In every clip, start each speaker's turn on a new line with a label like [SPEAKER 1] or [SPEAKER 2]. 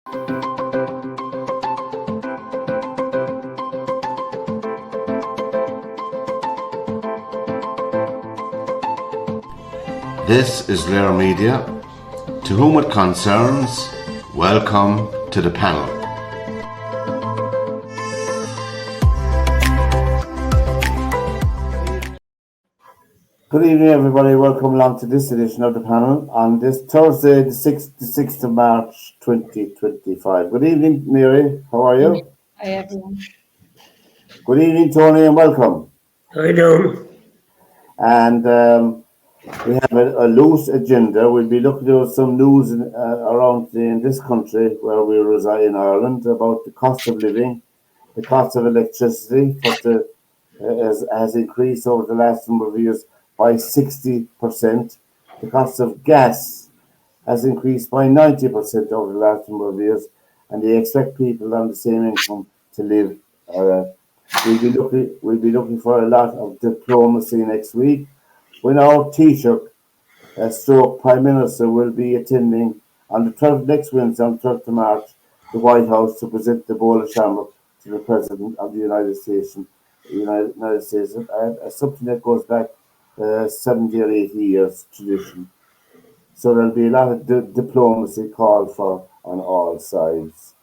[SPEAKER 1] This is Rare Media. To whom it concerns, welcome to the panel. Good evening, everybody. Welcome along to this edition of the panel on this Thursday, the 6th of March, 2025. Good evening, Mary. How are you?
[SPEAKER 2] Hi, everyone.
[SPEAKER 1] Good evening, Tony, and welcome.
[SPEAKER 3] How are you doing?
[SPEAKER 1] And we have a loose agenda. We'll be looking at some news around in this country where we reside in Ireland about the cost of living, the cost of electricity, has increased over the last number of years by 60%. The cost of gas has increased by 90% over the last number of years, and they expect people on the same income to live. We'll be looking for a lot of diplomacy next week when our Taoiseach, stroke Prime Minister, will be attending on the 12th next Wednesday, on the 12th of March, the White House to present the Bowl of Shamrock to the President of the United States. Something that goes back 70 or 80 years tradition. So there'll be a lot of diplomacy called for on all sides.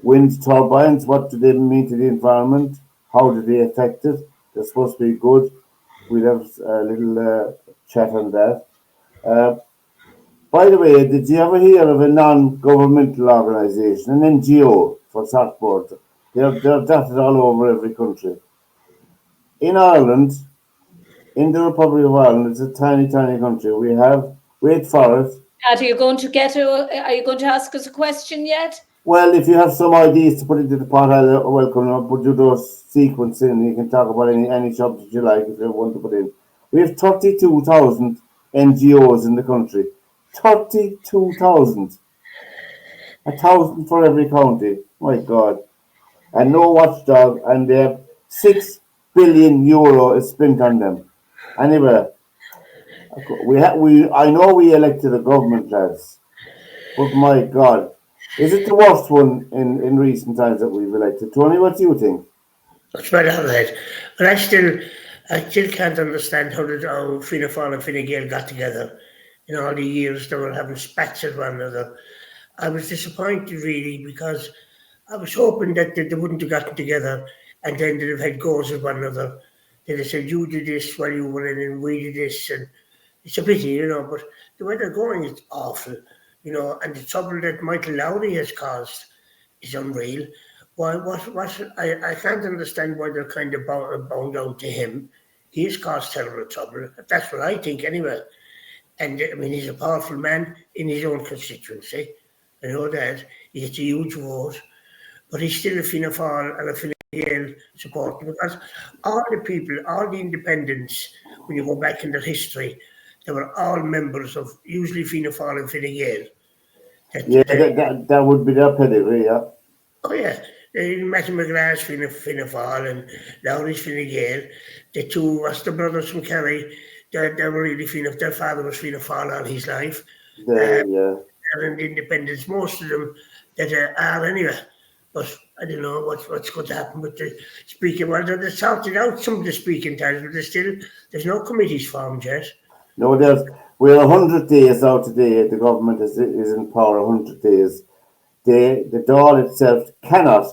[SPEAKER 1] Wind turbines, what do they mean to the environment? How do they affect it? They're supposed to be good. We'll have a little chat on that. By the way, did you ever hear of a non-governmental organisation, an NGO for Southport? They're dotted all over every country. In Ireland, in the Republic of Ireland, it's a tiny, tiny country. We have, wait for it.
[SPEAKER 2] Pat, are you going to ask us a question yet?
[SPEAKER 1] Well, if you have some ideas to put into the pot, I'll welcome them. I'll put you those sequence in. You can talk about any subject you like if you want to put in. We have 32,000 NGOs in the country. 32,000. 1,000 for every county. My God. And no watchdog, and they have €6 billion is spent on them. Anyway, I know we elected a government, lads, but my God, is it the worst one in recent times that we've elected? Tony, what do you think?
[SPEAKER 3] That's right, all right. But I still can't understand how Fianna Fáil and Fine Gael got together. In all the years they were having spats at one another. I was disappointed really because I was hoping that they wouldn't have gotten together and then they'd have had goes at one another. They'd have said, you did this while you were in and we did this, and it's a pity, but the way they're going is awful, and the trouble that Michael Lowry has caused is unreal. I can't understand why they're kind of bound down to him. He has caused terrible trouble. That's what I think anyway. And I mean, he's a powerful man in his own constituency. I know that. He gets a huge vote. But he's still a Fianna Fáil and a Fine Gael supporter because all the people, all the independents, when you go back in their history, they were all members of usually Fianna Fáil and Fine Gael.
[SPEAKER 1] That would be their pedigree, yeah.
[SPEAKER 3] Oh, yeah. Matthew McGrath's Fianna Fáil and Lowry's Fine Gael. The two Astor brothers from Kerry, they were really their father was Fianna Fáil all his life. And the independents, most of them that are anyway. But I don't know what's going to happen with the speaking. Well, they're sorted out some of the speaking times, but there's no committees formed yet.
[SPEAKER 1] No, we're 100 days out today. The government is in power 100 days. The Dáil itself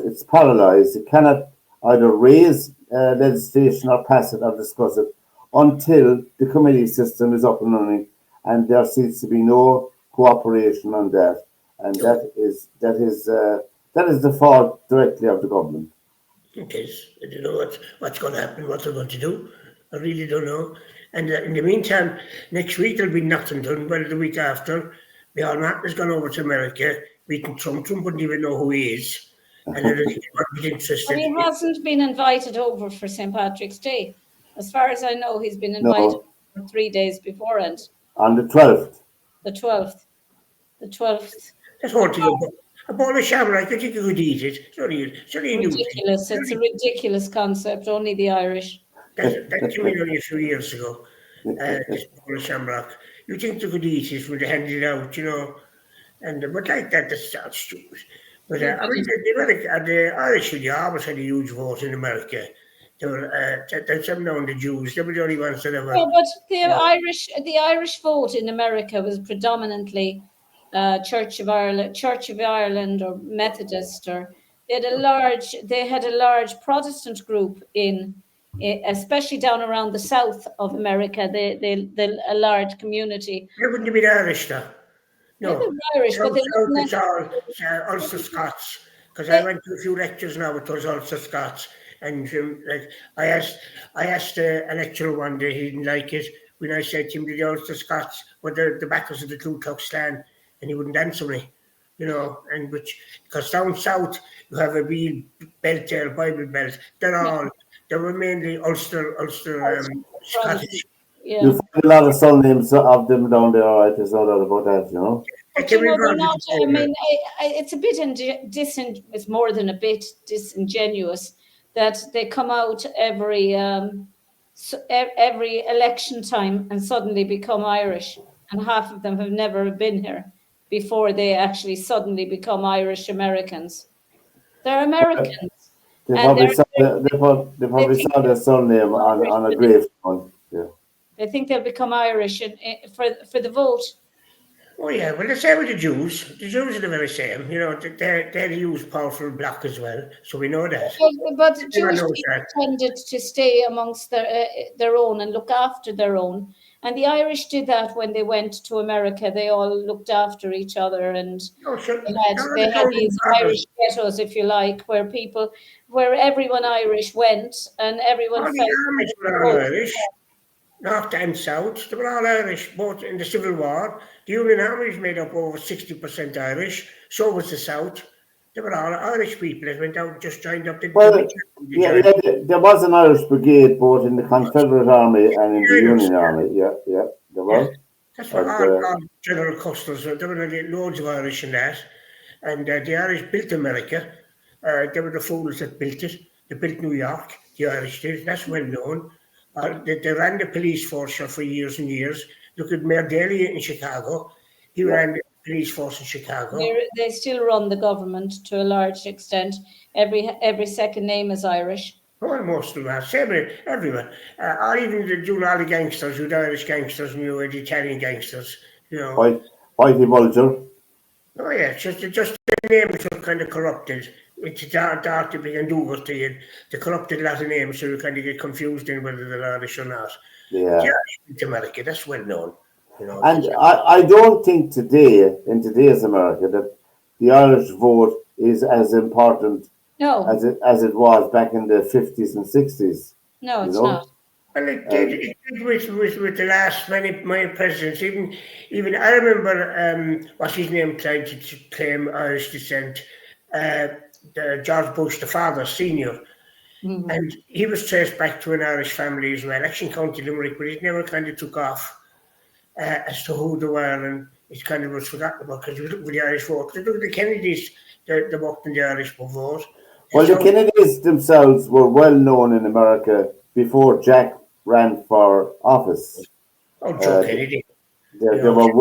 [SPEAKER 1] it's paralysed. It cannot either raise legislation or pass it or discuss it until the committee system is up and running, and there seems to be no cooperation on that. And that is the fault directly of the government.
[SPEAKER 3] Okay, I don't know what's going to happen, what they're going to do. I really don't know. And in the meantime, next week there'll be nothing done. Well, the week after, Bjorn Martin has gone over to America, meeting Trump. Trump wouldn't even know who he is. And he might be interested.
[SPEAKER 2] But he hasn't been invited over for St. Patrick's Day. As far as I know, he's been invited for 3 days beforehand.
[SPEAKER 1] On the 12th.
[SPEAKER 2] The 12th.
[SPEAKER 3] That's all to go. A bowl of shamrock, I think you could eat it. It's
[SPEAKER 2] ridiculous. It's a ridiculous concept. Only the Irish.
[SPEAKER 3] That came in only a few years ago. This bowl of shamrock. You think they could eat it when they handed it out, And but like that, that's not stupid. But I mean, the Irish really always had a huge vote in America. They were, there's some known the Jews. They were the only ones that ever.
[SPEAKER 2] Yeah, but
[SPEAKER 3] Yeah.
[SPEAKER 2] The Irish vote in America was predominantly Church of Ireland, or Methodist, or they had a large Protestant group especially down around the south of America. A large community.
[SPEAKER 3] They wouldn't be the Irish, though.
[SPEAKER 2] Yeah, they
[SPEAKER 3] No.
[SPEAKER 2] were Irish, but
[SPEAKER 3] South,
[SPEAKER 2] they
[SPEAKER 3] South
[SPEAKER 2] wasn't.
[SPEAKER 3] it's all Ulster Scots. Because I
[SPEAKER 2] They,
[SPEAKER 3] went to a few lectures now with those Ulster Scots, and like I asked a lecturer one day, he didn't like it when I said to him the Ulster Scots were the backers of the Ku Klux Klan, and he wouldn't answer me. And because down south you have a real belt there, Bible belt. They were mainly Ulster
[SPEAKER 2] Protestant,
[SPEAKER 3] Scottish.
[SPEAKER 1] You
[SPEAKER 2] yeah.
[SPEAKER 1] find a lot of surnames of them down there, all right? There's no doubt about that, you know.
[SPEAKER 3] They
[SPEAKER 2] But
[SPEAKER 3] came
[SPEAKER 2] they're
[SPEAKER 3] involved in
[SPEAKER 2] not.
[SPEAKER 3] the
[SPEAKER 2] I
[SPEAKER 3] program.
[SPEAKER 2] mean, it's a bit it's more than a bit disingenuous that they come out every election time and suddenly become Irish, and half of them have never been here before they actually suddenly become Irish Americans. They're Americans,
[SPEAKER 1] They
[SPEAKER 2] and
[SPEAKER 1] probably saw they
[SPEAKER 2] they
[SPEAKER 1] probably
[SPEAKER 2] think
[SPEAKER 1] saw their surname
[SPEAKER 2] they're Irish,
[SPEAKER 1] on a
[SPEAKER 2] but
[SPEAKER 1] gravestone. Yeah.
[SPEAKER 2] they think they'll become Irish for the vote.
[SPEAKER 3] Oh yeah, well the same with the Jews. The Jews are the very same. They're the huge powerful bloc as well. So we know that.
[SPEAKER 2] But
[SPEAKER 3] Everyone
[SPEAKER 2] Jewish
[SPEAKER 3] knows
[SPEAKER 2] people
[SPEAKER 3] that.
[SPEAKER 2] tended to stay amongst their own and look after their own. And the Irish did that when they went to America. They all looked after each other, and
[SPEAKER 3] No, sure.
[SPEAKER 2] they
[SPEAKER 3] The
[SPEAKER 2] had
[SPEAKER 3] founding
[SPEAKER 2] these
[SPEAKER 3] fathers,
[SPEAKER 2] Irish ghettos, if you like, where everyone Irish went and everyone
[SPEAKER 3] all the
[SPEAKER 2] felt
[SPEAKER 3] armies were all Irish, north and south. They were all Irish, both in the Civil War. The Union Army was made up over 60% Irish. So was the South. They were all Irish people that went out and just joined up. They
[SPEAKER 1] Well,
[SPEAKER 3] joined.
[SPEAKER 1] there was an Irish brigade both in the Confederate Army and in the
[SPEAKER 3] Irish.
[SPEAKER 1] Union Army. Yeah, there
[SPEAKER 3] Yeah,
[SPEAKER 1] was.
[SPEAKER 3] that's what
[SPEAKER 1] And
[SPEAKER 3] all General Custer's. There were loads of Irish in that, and the Irish built America. They were the fools that built it. They built New York. The Irish did. That's well known. They ran the police force for years and years. Look at Mayor Daley in Chicago. He
[SPEAKER 1] yeah.
[SPEAKER 3] ran the police force in Chicago.
[SPEAKER 2] they still run the government to a large extent. Every second name is Irish.
[SPEAKER 3] Well, most of them are. Same with everyone. Or even all the gangsters, the Irish gangsters, and the Italian gangsters.
[SPEAKER 1] Whitey Bulger.
[SPEAKER 3] Oh yeah, just the names are kind of corrupted. It's dark to be and do what they corrupted a lot of names, so you kind of get confused in whether they're Irish or not.
[SPEAKER 1] Yeah.
[SPEAKER 3] It's America, that's well known.
[SPEAKER 1] And I don't think in today's America, that the Irish vote is as important
[SPEAKER 2] No,
[SPEAKER 1] as it was back in the 50s and 60s.
[SPEAKER 2] no,
[SPEAKER 1] You
[SPEAKER 2] it's
[SPEAKER 1] know?
[SPEAKER 2] not.
[SPEAKER 3] Well, it did with the last many presidents. Even I remember what's his name tried to claim Irish descent. George Bush, the father, senior, and he was traced back to an Irish family as well, actually in County Limerick, but it never kind of took off as to who they were, and it kind of was forgotten about because you look at the Irish vote. Look at the Kennedys, they worked in the Irish vote.
[SPEAKER 1] Well, the Kennedys themselves were well known in America before Jack ran for office.
[SPEAKER 3] Oh, Joe Kennedy.
[SPEAKER 1] They were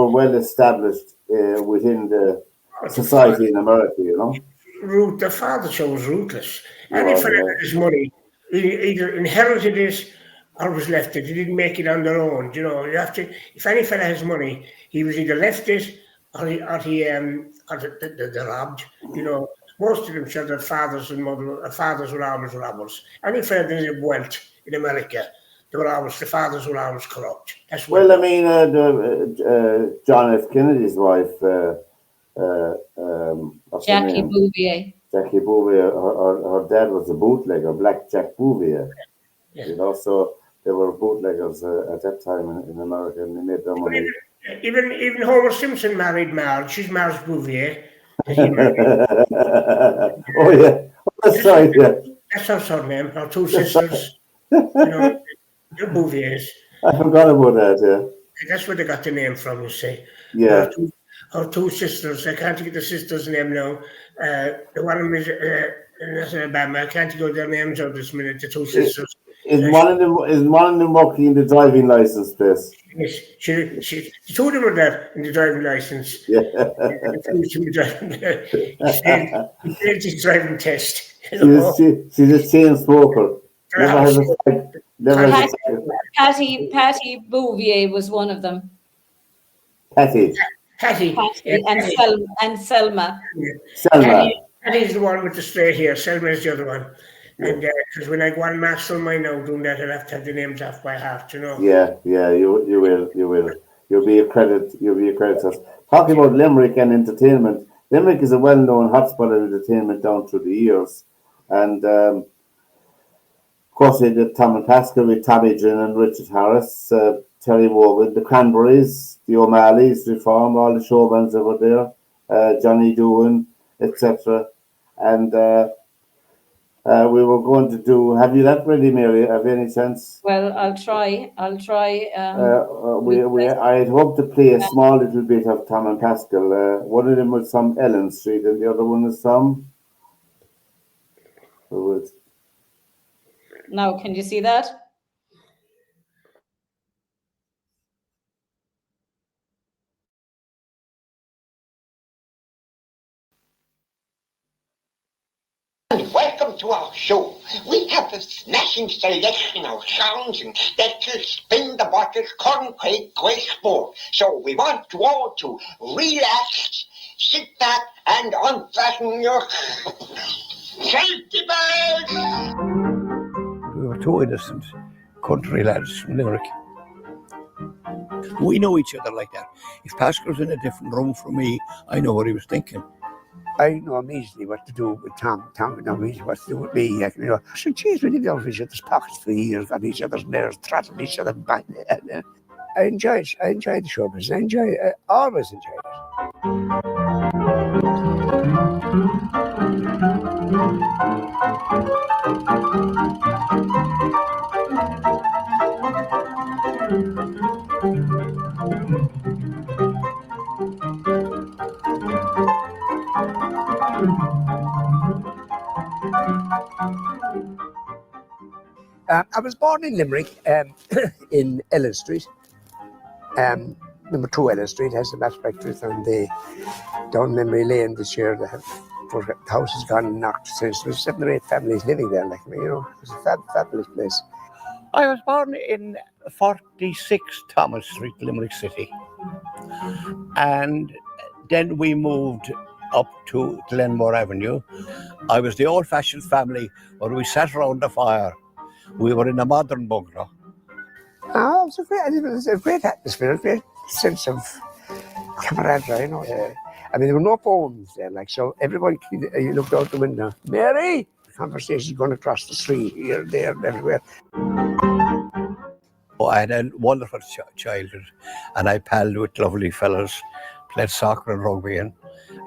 [SPEAKER 1] well established within the society in America.
[SPEAKER 3] The father was ruthless. Any fella had his money, he either inherited it or was left it. He didn't make it on their own. You have to. If any fella has money, he was either left it or they robbed. Most of them said that fathers were always robbers. Any fella that had wealth in America, the fathers were always corrupt. That's
[SPEAKER 1] well, I mean, John F. Kennedy's wife,
[SPEAKER 2] Jackie Bouvier.
[SPEAKER 1] Jackie Bouvier, her dad was a bootlegger, Black Jack Bouvier.
[SPEAKER 3] Yeah.
[SPEAKER 1] So they were bootleggers at that time in America, and they made their money.
[SPEAKER 3] Even Homer Simpson married Marge. She's Marge Bouvier.
[SPEAKER 1] Oh yeah, that's right. Yeah,
[SPEAKER 3] that's her surname. Her two sisters. They're Bouviers.
[SPEAKER 1] I forgot about that. Yeah,
[SPEAKER 3] that's where they got the name from. You see.
[SPEAKER 1] Yeah.
[SPEAKER 3] Her two sisters. I can't get the sister's name now. The one is in Alabama. I can't get their names out this minute. The two sisters.
[SPEAKER 1] Is one of them working in the driving license place?
[SPEAKER 3] Yes, she told him that in the driving license.
[SPEAKER 1] Yeah.
[SPEAKER 3] Refused him the driving. He failed his driving test.
[SPEAKER 1] She's a chain smoker.
[SPEAKER 3] For the
[SPEAKER 1] Never
[SPEAKER 3] house.
[SPEAKER 1] has a never has
[SPEAKER 2] Patty Bouvier was one of them.
[SPEAKER 1] Patty.
[SPEAKER 3] Hattie.
[SPEAKER 2] Patty and Selma.
[SPEAKER 1] Selma.
[SPEAKER 3] Hattie's the one with the straight hair. Selma is the other one. And because when I go on master mine now doing that, I'll have to have the names off by heart, you know.
[SPEAKER 1] Yeah, you will. You'll be a credit to us. Talking about Limerick and entertainment, Limerick is a well-known hotspot of entertainment down through the years. And of course they did Tom and Pascal with Tommy Gin and Richard Harris, Terry Wogan, the Cranberries, the O'Malleys, Reform, all the showbands that were there, Johnny Doohan, etc. And we were going to do. Have you that ready, Mary? Have you any chance?
[SPEAKER 2] Well, I'll try.
[SPEAKER 1] I had hoped to play a small little bit of Tom and Pascal. One of them was some Ellen Street, and the other one is some.
[SPEAKER 2] Now, can you see that?
[SPEAKER 4] Welcome to our show. We have a smashing selection of songs that will spin the bottles concrete graceful. So we want you all to relax, sit back, and unfasten your safety belts.
[SPEAKER 5] We were two innocent country lads from Limerick. We know each other like that. If Pascal's in a different room from me, I know what he was thinking.
[SPEAKER 6] I know immediately what to do with Tom. Tom would know immediately what to do with me. You know, so geez, we lived out of each other's pockets for years, got each other's nerves, throttled each other back. I enjoyed the show business. I always enjoyed it. I was born in Limerick, in Ellen Street. Number 2 Ellen Street has the match factories, and down memory lane this year, the house has gone knocked since. There's 7 or 8 families living there, like me, you know. It's a fabulous place.
[SPEAKER 5] I was born in 46 Thomas Street, Limerick City. And then we moved up to Glenmore Avenue. I was the old-fashioned family where we sat around the fire. We were in a modern bungalow.
[SPEAKER 6] Oh, it was a great atmosphere, a great sense of camaraderie, you know. I mean, there were no phones then, like, so everybody, you looked out the window, Mary! The conversation's going across the street, here, there, everywhere.
[SPEAKER 5] Oh, I had a wonderful childhood, and I palled with lovely fellas, played soccer and rugby, and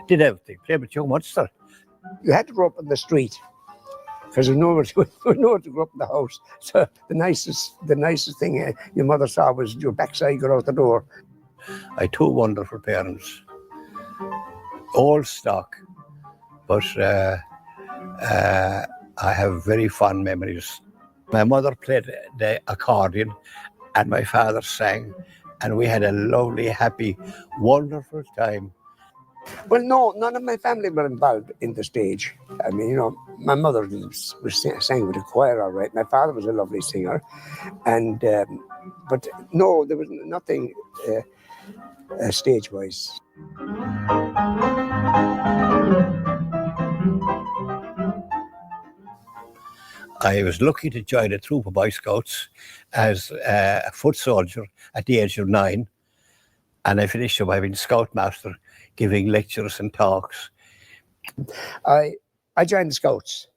[SPEAKER 5] did everything, played with young Munster.
[SPEAKER 6] You had to grow up in the street, because we know to grow up in the house. So the nicest thing your mother saw was your backside go out the door.
[SPEAKER 5] I had 2 wonderful parents, old stock, but I have very fond memories. My mother played the accordion and my father sang, and we had a lovely, happy, wonderful time.
[SPEAKER 6] Well, no, none of my family were involved in the stage. I mean, you know, my mother sang with the choir, all right. My father was a lovely singer, and but no, there was nothing stage-wise.
[SPEAKER 5] I was lucky to join a troop of Boy Scouts as a foot soldier at the age of 9, and I finished up having Scoutmaster, giving lectures and talks.
[SPEAKER 6] I joined the Scouts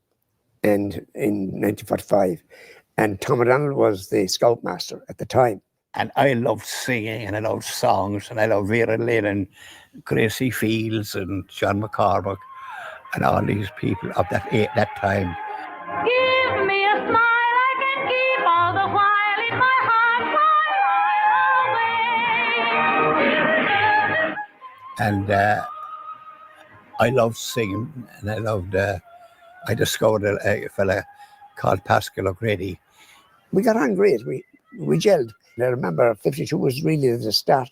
[SPEAKER 6] in 1945, and Tom O'Donnell was the Scoutmaster at the time.
[SPEAKER 5] And I loved singing, and I loved songs, and I loved Vera Lynn and Gracie Fields and John McCormack and all these people of that time.
[SPEAKER 7] Give me a smile I can keep all the while in my heart while
[SPEAKER 5] And I loved singing, and I discovered a fella called Pascal O'Grady,
[SPEAKER 6] We got on great. We gelled. I remember 52 was really the start.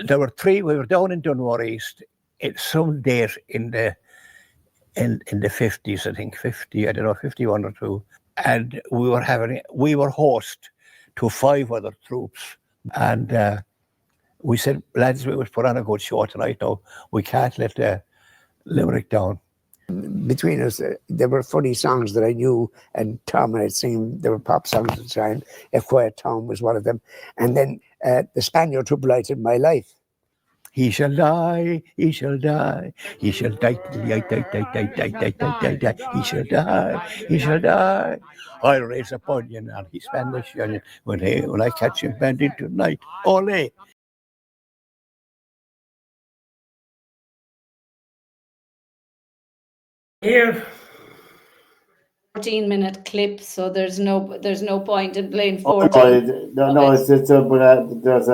[SPEAKER 5] There were three. We were down in Dunmore East. It's some date in the 50s, I think 50. I don't know, 51 or 2. And we were host to 5 other troops, and we said, lads, we must put on a good show tonight. Now we can't let Limerick down.
[SPEAKER 6] Between us, there were funny songs that I knew, and Tom and I'd sing. There were pop songs at the time. A Quiet Town was one of them. And then the Spaniard who blighted my life.
[SPEAKER 5] He shall die, he shall die, he shall die, die, die, die, die, die, die, die, die, die. He shall die, he shall die. I'll raise up onion and he's Spanish onion when I catch him bending tonight. Ole.
[SPEAKER 3] Here,
[SPEAKER 2] 14-minute clip, so there's no point in playing
[SPEAKER 1] Oh,
[SPEAKER 2] 14.
[SPEAKER 1] no, it's but there's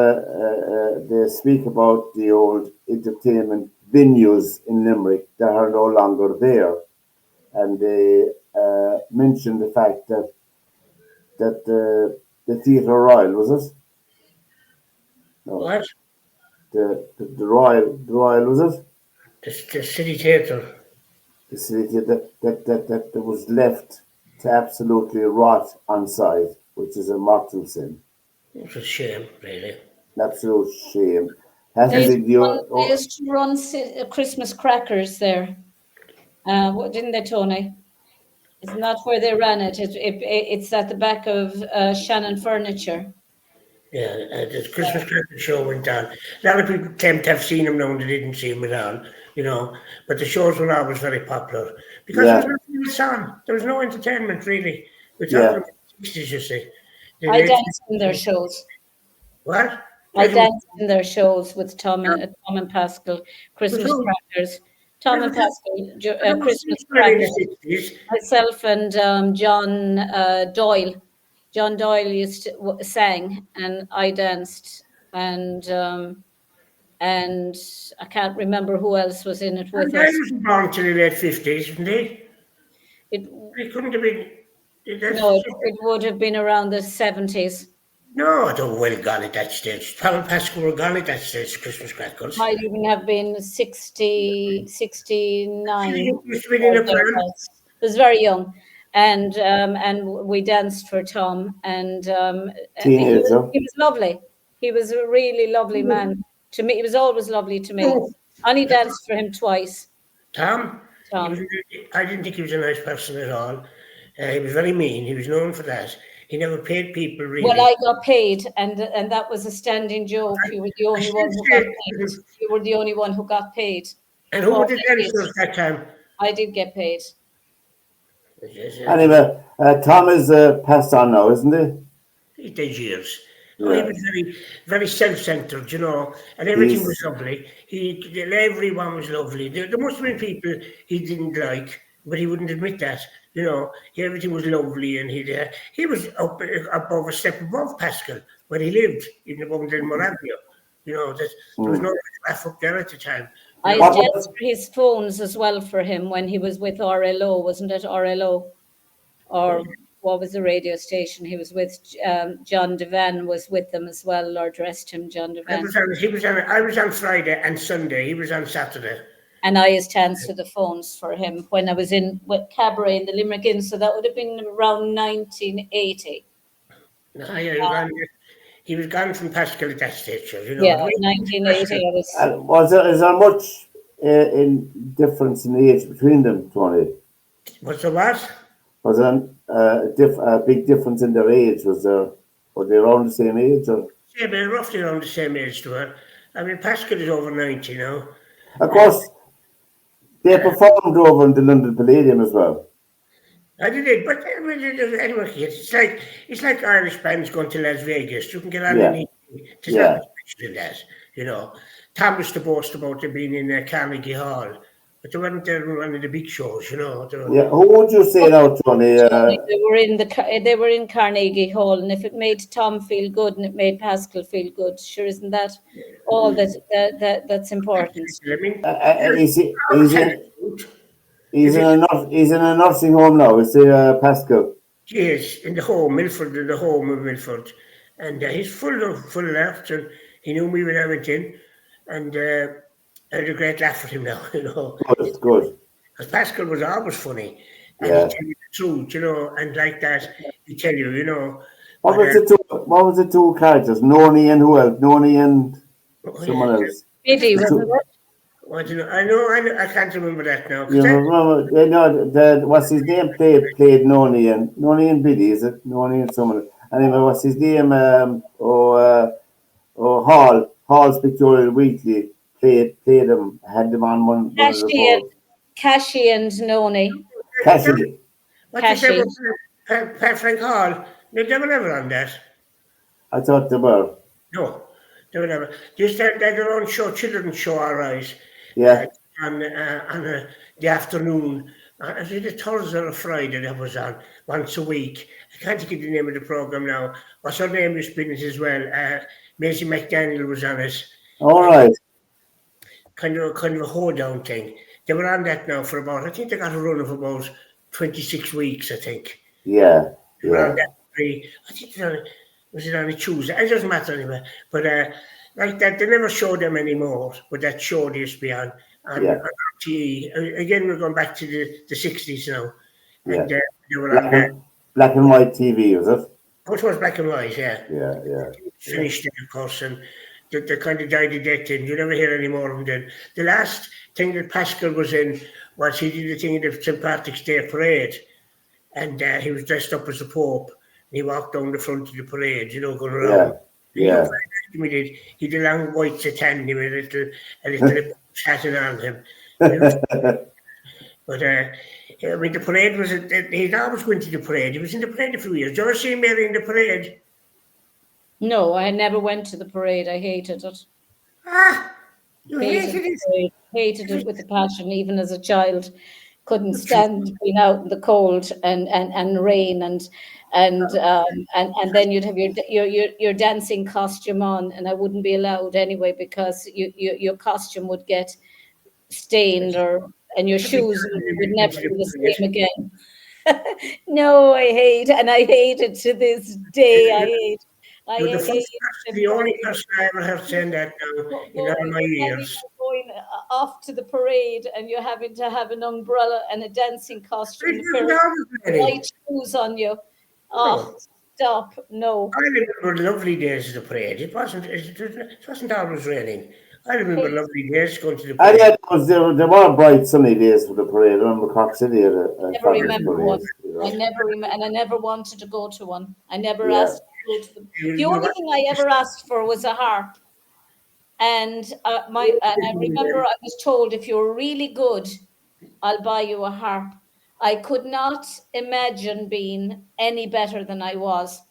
[SPEAKER 1] they speak about the old entertainment venues in Limerick that are no longer there, and they mention the fact that the Theatre Royal, was it? No,
[SPEAKER 3] what?
[SPEAKER 1] the Royal, was it?
[SPEAKER 3] The City Theatre.
[SPEAKER 1] The city that was left to absolutely rot on site, which is a mortal sin.
[SPEAKER 3] It's a shame, really.
[SPEAKER 1] An absolute shame.
[SPEAKER 2] They used to run Christmas crackers there. Didn't they, Tony? It's not where they ran it. It's at the back of Shannon Furniture.
[SPEAKER 3] Yeah, the Christmas cracker show went on. A lot of people claim to have seen him now and they didn't see him at all, you know. But the shows were always very popular because there was nothing else on. There was no entertainment really. We're talking about the 60s, you see.
[SPEAKER 2] I danced in their shows.
[SPEAKER 3] What?
[SPEAKER 2] I danced in their shows with Tom and Pascal. Christmas crackers. Tom and Pascal. Christmas crackers. Myself and John Doyle. John Doyle sang, and I danced, and I can't remember who else was in it with us.
[SPEAKER 3] He was born to the late 50s, wasn't he? It couldn't have been.
[SPEAKER 2] No, it would have been around the 70s.
[SPEAKER 3] No, they were well gone at that stage. Tom and Pascal were gone at that stage, Christmas crackers.
[SPEAKER 2] Might even have been 60, 69.
[SPEAKER 3] He used to be in a pram.
[SPEAKER 2] It was very young. And we danced for Tom, and he was lovely. He was a really lovely man to me. He was always lovely to me. I only danced for him twice.
[SPEAKER 3] Tom? I didn't think he was a nice person at all. He was very mean. He was known for that. He never paid people really.
[SPEAKER 2] Well, I got paid, and that was a standing joke. You were the only one who got paid. You were the only one who got paid.
[SPEAKER 3] And who were the dancers that time?
[SPEAKER 2] I did get paid.
[SPEAKER 1] Anyway, Tom is passed on now, isn't he?
[SPEAKER 3] He did years. Yeah. He was very, very self-centered, you know, and everything was lovely. Everyone was lovely. There must have been people he didn't like, but he wouldn't admit that. You know, everything was lovely, and he was up above a step above Pascal where he lived, even above Denmore Avenue. You know, there was no laugh up there at the time.
[SPEAKER 2] I danced for his phones as well for him when he was with RLO, wasn't it? RLO, or what was the radio station he was with? John Devan was with them as well. Lord rest him, John Devan.
[SPEAKER 3] I was on Friday and Sunday. He was on Saturday.
[SPEAKER 2] And I used to answer the phones for him when I was in with Cabaret in the Limerick Inn. So that would have been around 1980.
[SPEAKER 3] He was gone from Pascal at that stage, you know.
[SPEAKER 2] Yeah, 1980.
[SPEAKER 1] Is there much difference in age between them, Tony?
[SPEAKER 3] What's the what?
[SPEAKER 1] Was there a big difference in their age? Were they around the same age? Or?
[SPEAKER 3] Yeah, they're roughly around the same age to her. I mean, Pascal is over 90 now.
[SPEAKER 1] Of course, they performed over in the London Palladium as well.
[SPEAKER 3] I did, but anyway, it's like Irish bands going to Las Vegas. You can get on anything. There's not much better than that, you know. Tom used to boast about them being in Carnegie Hall, but they weren't there one of the big shows, you know.
[SPEAKER 1] Who would you say now, Tony?
[SPEAKER 2] They were in Carnegie Hall, and if it made Tom feel good and it made Pascal feel good, sure, isn't that all that's important?
[SPEAKER 1] He's in a nursing home now. Is he Pascal?
[SPEAKER 3] Yes, in the home, Milford, in the home of Milford. And he's full of laughs, and he knew me when I went in. And I had a great laugh at him now, you know.
[SPEAKER 1] Good.
[SPEAKER 3] Because Pascal was always funny. And
[SPEAKER 1] Yeah.
[SPEAKER 3] he'd tell you the truth, you know, and like that, he'd tell you, you know.
[SPEAKER 1] What
[SPEAKER 3] But,
[SPEAKER 1] was the two characters? Noni and who else? Noni and someone else.
[SPEAKER 2] Biddy,
[SPEAKER 1] The
[SPEAKER 2] wasn't
[SPEAKER 1] two-
[SPEAKER 2] it?
[SPEAKER 3] I don't know, I can't remember that now. 'cause
[SPEAKER 1] You
[SPEAKER 3] I-
[SPEAKER 1] remember? No, what's his name? Played Noni and Biddy, is it? Noni and someone. Anyway, what's his name? Hall's Pictorial Weekly played them. Had them on one of the boards.
[SPEAKER 2] Cashy and Noni.
[SPEAKER 1] Cassie.
[SPEAKER 3] What did they
[SPEAKER 2] Cashy.
[SPEAKER 3] Pat Frank Hall? No, they were never on that.
[SPEAKER 1] I thought they were.
[SPEAKER 3] No, they were never. Just that their own show, children's show, all right.
[SPEAKER 1] Yeah.
[SPEAKER 3] On the afternoon. I think a Thursday or a Friday that was on once a week. I can't think of the name of the program now. What's her name was in it as well? Maisie McDaniel was on it.
[SPEAKER 1] All right.
[SPEAKER 3] Kind of a hoedown thing. They were on that now for about, I think they got a run of about 26 weeks, I think.
[SPEAKER 1] Yeah.
[SPEAKER 3] They were on
[SPEAKER 1] Yeah.
[SPEAKER 3] that I think was it on a Tuesday? It doesn't matter anyway. But like that, they never show them anymore. But that show they used to be on
[SPEAKER 1] Yeah.
[SPEAKER 3] RTE. Again, we're going back to the 60s now.
[SPEAKER 1] Yeah.
[SPEAKER 3] And they were on that.
[SPEAKER 1] Black and white TV, was it?
[SPEAKER 3] It was black and white, yeah.
[SPEAKER 1] Yeah.
[SPEAKER 3] Finished it, of course, and they kind of died a death in. You never hear any more of them then. The last thing that Pascal was in was he did the thing in the St. Patrick's Day parade, and he was dressed up as the Pope, and he walked down the front of the parade, you know, going around.
[SPEAKER 1] Yeah.
[SPEAKER 3] He had a long white satin, he had a little satin on him. But I mean, the parade was, he'd always went to the parade. He was in the parade a few years. Did you ever see Mary in the parade?
[SPEAKER 2] No, I never went to the parade. I hated it.
[SPEAKER 3] You
[SPEAKER 2] Hated
[SPEAKER 3] hated
[SPEAKER 2] the
[SPEAKER 3] it?
[SPEAKER 2] parade. Hated it with a passion, even as a child. Couldn't stand being out in the cold and rain and then you'd have your dancing costume on, and I wouldn't be allowed anyway because your costume would get stained and your shoes would never be the same again. No, I hate it to this day. I
[SPEAKER 3] You're
[SPEAKER 2] hate
[SPEAKER 3] the only person I ever have said that now in all my years.
[SPEAKER 2] Going off to the parade and you're having to have an umbrella and a dancing costume, a pair of white shoes on you. Oh, stop! No.
[SPEAKER 3] I remember lovely days of the parade. It wasn't always raining. I remember lovely days going to the parade.
[SPEAKER 1] There were bright sunny days for the parade. I remember Cork City had a
[SPEAKER 2] Never
[SPEAKER 1] fabulous
[SPEAKER 2] remember
[SPEAKER 1] parade.
[SPEAKER 2] one.
[SPEAKER 1] You know.
[SPEAKER 2] I never and I never wanted to go to one. I never
[SPEAKER 1] Yeah.
[SPEAKER 2] asked to go to them. The only thing I ever asked for was a harp. And I remember I was told, if you're really good, I'll buy you a harp. I could not imagine being any better than I was.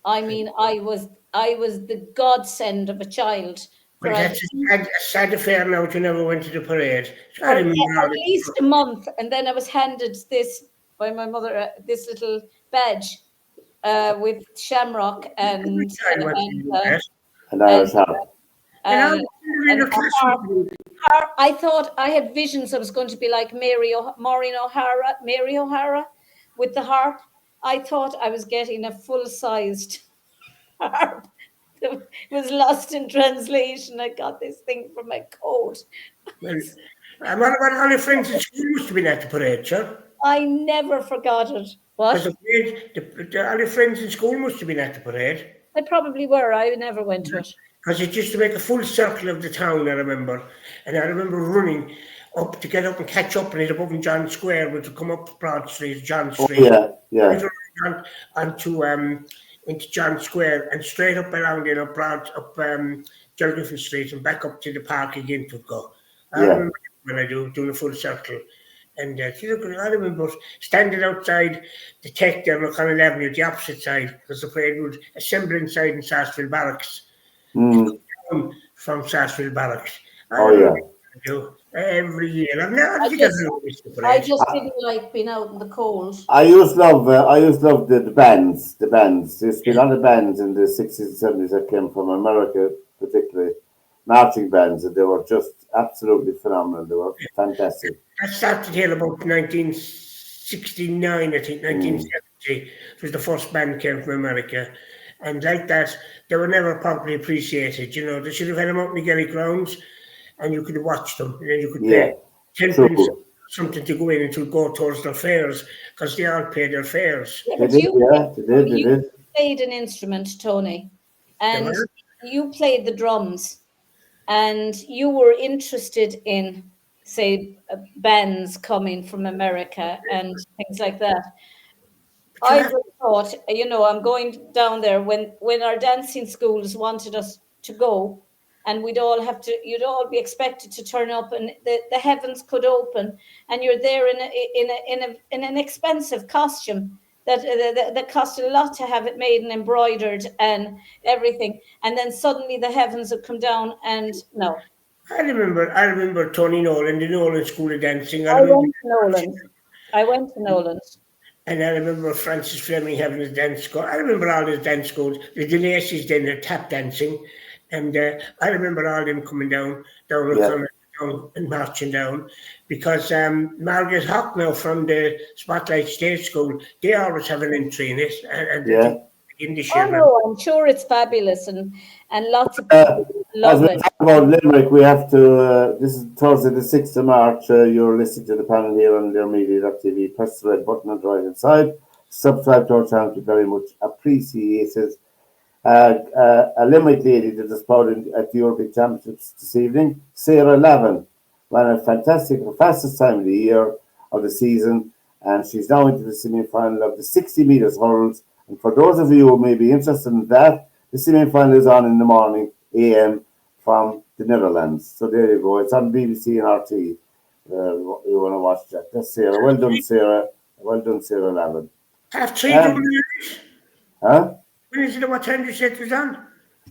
[SPEAKER 2] I mean, I was the godsend of a child.
[SPEAKER 3] But that's a sad affair now to never went to the parade. So I
[SPEAKER 2] For
[SPEAKER 3] remember
[SPEAKER 2] at least a month, and then I was handed this by my mother, this little badge with shamrock and
[SPEAKER 1] An Irish harp.
[SPEAKER 2] I thought I had visions I was going to be like Mary O'Hara with the harp. I thought I was getting a full-sized harp. It was lost in translation. I got this thing from my coat.
[SPEAKER 3] Well, what about all your friends in school must have been at the parade, sir?
[SPEAKER 2] I never forgot it. What?
[SPEAKER 3] All your friends in school must have been at the parade.
[SPEAKER 2] They probably were. I never went to it.
[SPEAKER 3] Because it used to make a full circle of the town, I remember. And I remember running up to get up and catch up in it above in John Square, when to come up Broad Street, John Street.
[SPEAKER 1] Oh, yeah.
[SPEAKER 3] Into John Square and straight up along there up Jelgriffin Street and back up to the park again to go. I remember when I doing a full circle. And I remember standing outside the Tech there on O'Connell Avenue, the opposite side, because the parade would assemble inside in Sarsfield Barracks. From Sarsfield Barracks. Every year.
[SPEAKER 2] I just didn't like being out in the cold.
[SPEAKER 1] I used to love the bands. The bands. There used to be a lot of bands in the 60s and 70s that came from America, particularly marching bands, and they were just absolutely phenomenal. They were fantastic.
[SPEAKER 3] That started here about 1969, I think, 1970. See, it was the first band came from America. And like that, they were never properly appreciated. You know, they should have had them up in the Gary grounds and you could watch them. And then you could
[SPEAKER 1] Yeah,
[SPEAKER 3] pay 10 pence
[SPEAKER 1] true.
[SPEAKER 3] something to go in and to go towards their fares because they all pay their fares.
[SPEAKER 2] Yeah,
[SPEAKER 1] They
[SPEAKER 2] but
[SPEAKER 1] did, yeah, they
[SPEAKER 2] you
[SPEAKER 1] did.
[SPEAKER 2] played an instrument, Tony,
[SPEAKER 3] They
[SPEAKER 2] and
[SPEAKER 3] were.
[SPEAKER 2] you played the drums, and you were interested in, say, bands coming from America and things like that.
[SPEAKER 3] But you
[SPEAKER 2] I
[SPEAKER 3] have
[SPEAKER 2] just thought, you know, I'm going down there when our dancing schools wanted us to go, and you'd all be expected to turn up, and the heavens could open, and you're there in an expensive costume that cost a lot to have it made and embroidered and everything, and then suddenly the heavens would come down, and no,
[SPEAKER 3] I remember Tony Nolan, the Nolan School of Dancing. I
[SPEAKER 2] I
[SPEAKER 3] remember
[SPEAKER 2] went to Nolan's. I went to Nolan's.
[SPEAKER 3] And I remember Francis Fleming having his dance school. I remember all his dance schools. The Delacy's then their tap dancing. And I remember all them coming down
[SPEAKER 1] Yeah.
[SPEAKER 3] O'Connor, down and marching down. Because Margaret Hawk now from the Spotlight Stage School, they always have an entry in it. And
[SPEAKER 1] Yeah.
[SPEAKER 3] in this
[SPEAKER 2] Oh
[SPEAKER 3] year,
[SPEAKER 2] no, I'm sure it's fabulous, and lots of
[SPEAKER 1] Uh,
[SPEAKER 2] people
[SPEAKER 1] As
[SPEAKER 2] love
[SPEAKER 1] we
[SPEAKER 2] it.
[SPEAKER 1] talk about Limerick, we have to, this is Thursday the 6th of March, you're listening to the panel here on theirmedia.tv. Press the red button on the right hand side. Subscribe to our channel, to very much appreciated. A Limerick lady that is proud at the European Championships this evening, Sarah Lavin, ran a fantastic, the fastest time of the year, of the season, and she's now into the semi-final of the 60 metres hurls. And for those of you who may be interested in that, the semi-final is on in the morning, AM, from the Netherlands. So there you go. It's on BBC and RT. You want to watch that. That's Sarah. Well done, Sarah. Well done, Sarah Lavin.
[SPEAKER 3] half three
[SPEAKER 1] Um,
[SPEAKER 3] during the night.
[SPEAKER 1] Huh?
[SPEAKER 3] When is it? What time did you say it was on?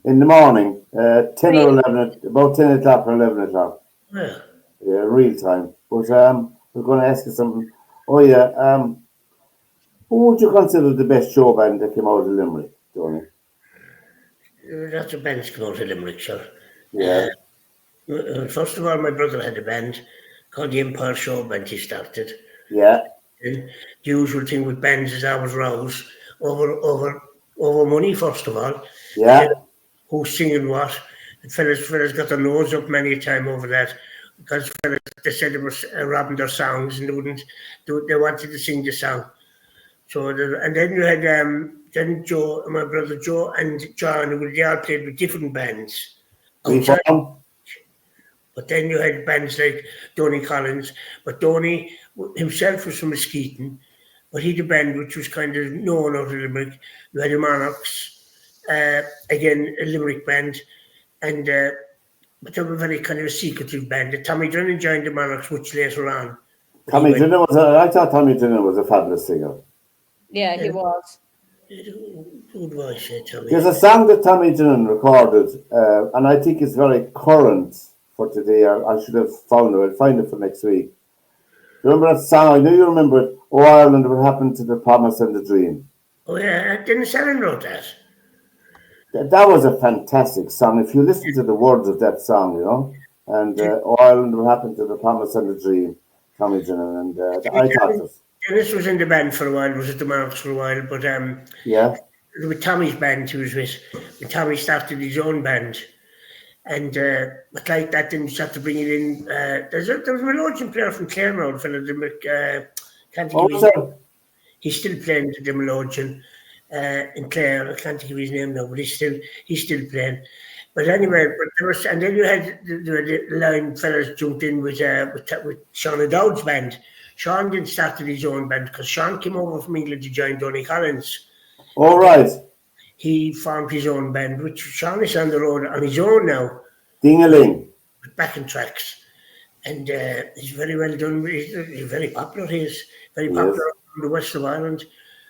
[SPEAKER 1] In the morning, 10 or 11, about 10 o'clock or 11 o'clock.
[SPEAKER 3] Well,
[SPEAKER 1] Yeah, real time. But we're going to ask you something. Oh, yeah. Who would you consider the best show band that came out of Limerick, Tony?
[SPEAKER 3] that's a band's come out of Limerick, sure.
[SPEAKER 1] Yeah.
[SPEAKER 3] First of all, my brother had a band called the Empire Show Band he started.
[SPEAKER 1] Yeah.
[SPEAKER 3] And the usual thing with bands is always rows over money, first of all.
[SPEAKER 1] Yeah.
[SPEAKER 3] And then who's singing what. And fellas got their nose up many a time over that because fellas, they said they were robbing their songs and they wanted to sing the song. So, and then you had then Joe, my brother Joe and John, who they all played with different bands outside.
[SPEAKER 1] Reform?
[SPEAKER 3] But then you had bands like Donny Collins, but Donny himself was from Muskegon, but he had a band which was kind of known out of Limerick. You had the Monarchs, again a Limerick band, and but they were very kind of a secretive band. Tommy Drennan joined the Monarchs much later on.
[SPEAKER 1] Tommy Drennan I thought Tommy Drennan was a fabulous singer.
[SPEAKER 2] Yeah, he was.
[SPEAKER 3] Who do I say, Tommy?
[SPEAKER 1] There's a song that Tommy Drennan recorded, and I think it's very current for today. I should have found it. I'll find it for next week. Remember that song? I know you remember it. Oh, Ireland, what happened to the promise and the dream?
[SPEAKER 3] Oh yeah, Dennis Allen wrote that.
[SPEAKER 1] That was a fantastic song. If you listen to the words of that song, you know, and oh, Ireland, what happened to the promise and the dream? Tommy Drennan, and I thought it.
[SPEAKER 3] Dennis was in the band for a while, was at the Monarchs for a while, but
[SPEAKER 1] Yeah.
[SPEAKER 3] with Tommy's band he was with, when Tommy started his own band. And but like that, then you start to bring it in. There was a melodian player from Clare now, the fellow, can't think of his name. He's still playing the melodian in Clare. I can't think of his name now, but he's still playing. But anyway, and then you had the line fellas jumped in with Sean O'Dowd's band. Sean didn't start his own band because Sean came over from England to join Donny Collins.
[SPEAKER 1] All right.
[SPEAKER 3] He formed his own band, which Sean is on the road on his own now.
[SPEAKER 1] Ding-a-ling.
[SPEAKER 3] With backing tracks. And he's very well done. He's very popular. He's very popular in the west of Ireland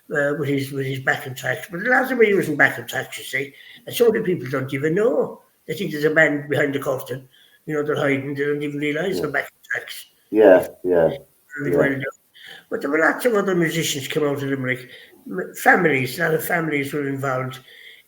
[SPEAKER 3] with his backing tracks. But the lads are using backing tracks, you see. And so many people don't even know. They think there's a band behind the curtain. You know, they're hiding. They don't even realise they're backing tracks.
[SPEAKER 1] Yeah.
[SPEAKER 3] Very well done. But there were lots of other musicians come out of Limerick. A lot of families were involved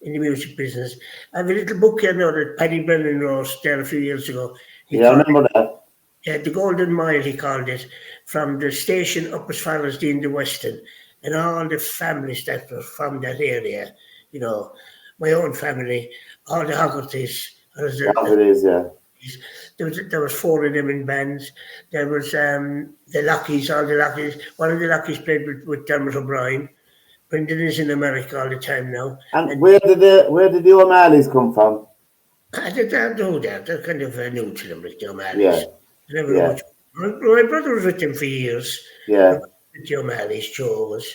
[SPEAKER 3] in the music business. I have a little book here now that Paddy Brennan wrote there a few years ago.
[SPEAKER 1] I remember that.
[SPEAKER 3] Yeah, the Golden Mile, he called it, from the station up as far as the Weston. and all the families that were from that area, you know, my own family, all the Hoggartys,
[SPEAKER 1] It is, yeah.
[SPEAKER 3] there was 4 of them in bands. There was the Lockies, all the Lockies. One of the Lockies played with Dermot O'Brien. Brendan is in America all the time now.
[SPEAKER 1] And where did the O'Malley's come from?
[SPEAKER 3] I don't know that. They're kind of new to them, like the O'Malley's.
[SPEAKER 1] Yeah,
[SPEAKER 3] I never
[SPEAKER 1] yeah.
[SPEAKER 3] know my brother was with them for years.
[SPEAKER 1] Yeah.
[SPEAKER 3] With the O'Malley's, Joe was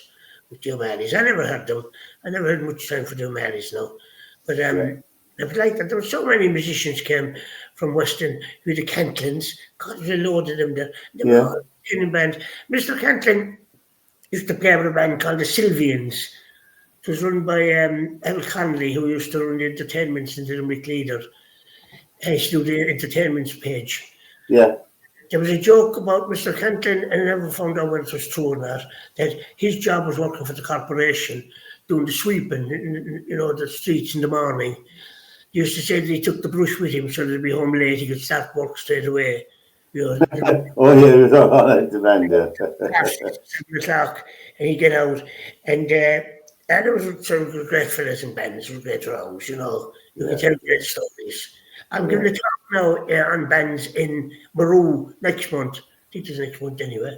[SPEAKER 3] with the O'Malley's. I never had them. I never had much time for the O'Malley's now. But it was like that. There were so many musicians came from Western, with the Cantlins. God, there's a load of them there. They were all in bands. Mr. Cantlin used to play with a band called the Sylvians. It was run by El Conley, who used to run the entertainments into the Limerick Leader. He used to do the entertainments page.
[SPEAKER 1] Yeah.
[SPEAKER 3] There was a joke about Mr. Cantlin, and I never found out whether it was true or not, that his job was working for the corporation, doing the sweeping, the streets in the morning. He used to say that he took the brush with him so that he'd be home late, he could start work straight away.
[SPEAKER 1] Oh, yeah, it was all right, the band there.
[SPEAKER 3] 7 o'clock, and he'd get out. And there was some great fellas and bands, some great rows, you can tell great stories. I'm going to talk now on bands in Maru next month. I think it's next month anyway.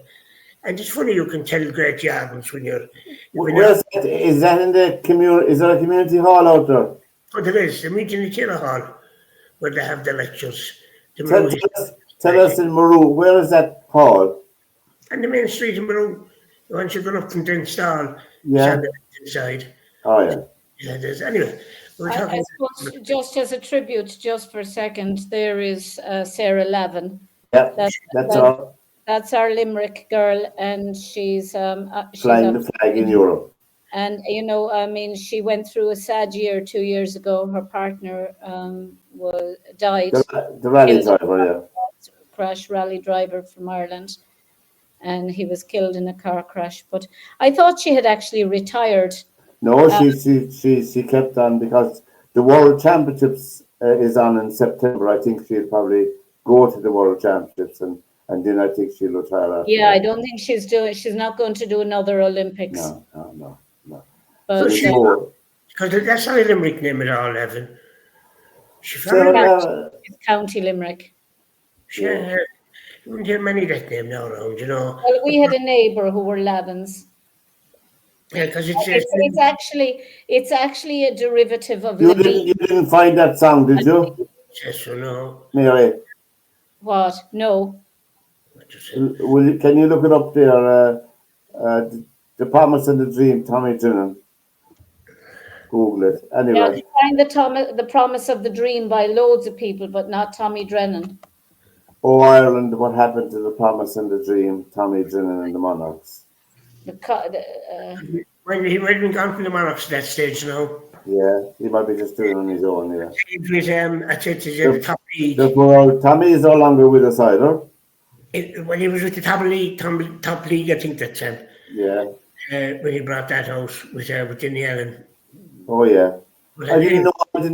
[SPEAKER 3] And it's funny, you can tell great yarns when you're...
[SPEAKER 1] Where's that? Is that in the community? Is there a community hall out there?
[SPEAKER 3] Oh, there is. They meet in the Taylor Hall where they have the lectures.
[SPEAKER 1] Tell us in Maru, where is that hall?
[SPEAKER 3] On the main street in Maru. Once you go up from Denstall, it's on the left side.
[SPEAKER 1] Oh, yeah.
[SPEAKER 3] Yeah, there's... Anyway, we're talking...
[SPEAKER 2] I suppose, just as a tribute, just for a second, there is Sarah Lavin.
[SPEAKER 1] Yeah,
[SPEAKER 2] that's our Limerick girl, and she's
[SPEAKER 1] flying the flag in Europe.
[SPEAKER 2] And she went through a sad year 2 years ago. Her partner died.
[SPEAKER 1] The rally driver,
[SPEAKER 2] crash rally driver from Ireland, and he was killed in a car crash. But I thought she had actually retired.
[SPEAKER 1] No, she kept on because the World Championships is on in September. I think she'll probably go to the World Championships and then I think she'll retire after.
[SPEAKER 2] Yeah, I don't think she's not going to do another Olympics.
[SPEAKER 1] No.
[SPEAKER 2] But
[SPEAKER 3] because that's not a Limerick name at all, Evan.
[SPEAKER 2] It's County Limerick.
[SPEAKER 3] You wouldn't hear many of that name now around,
[SPEAKER 2] Well, we had a neighbour who were Lavins.
[SPEAKER 3] Yeah, because
[SPEAKER 2] it's actually a derivative of
[SPEAKER 1] you didn't find that song, did you?
[SPEAKER 3] Yes or no?
[SPEAKER 1] Mary.
[SPEAKER 2] What? No.
[SPEAKER 1] Can you look it up there? The Promise and the Dream, Tommy Drennan. Google it. Anyway.
[SPEAKER 2] Yeah, you find the Promise of the Dream by loads of people, but not Tommy Drennan.
[SPEAKER 1] Oh, Ireland, what happened to the Promise and the Dream, Tommy Drennan and the Monarchs?
[SPEAKER 3] When he might have been gone from the Monarchs at that stage now.
[SPEAKER 1] Yeah, he might be just doing it on his own, yeah.
[SPEAKER 3] He was at the top league.
[SPEAKER 1] Tommy is no longer with us either.
[SPEAKER 3] When he was with the top league, I think that's him.
[SPEAKER 1] Yeah.
[SPEAKER 3] When he brought that out with Denny Allen.
[SPEAKER 1] Oh yeah. I didn't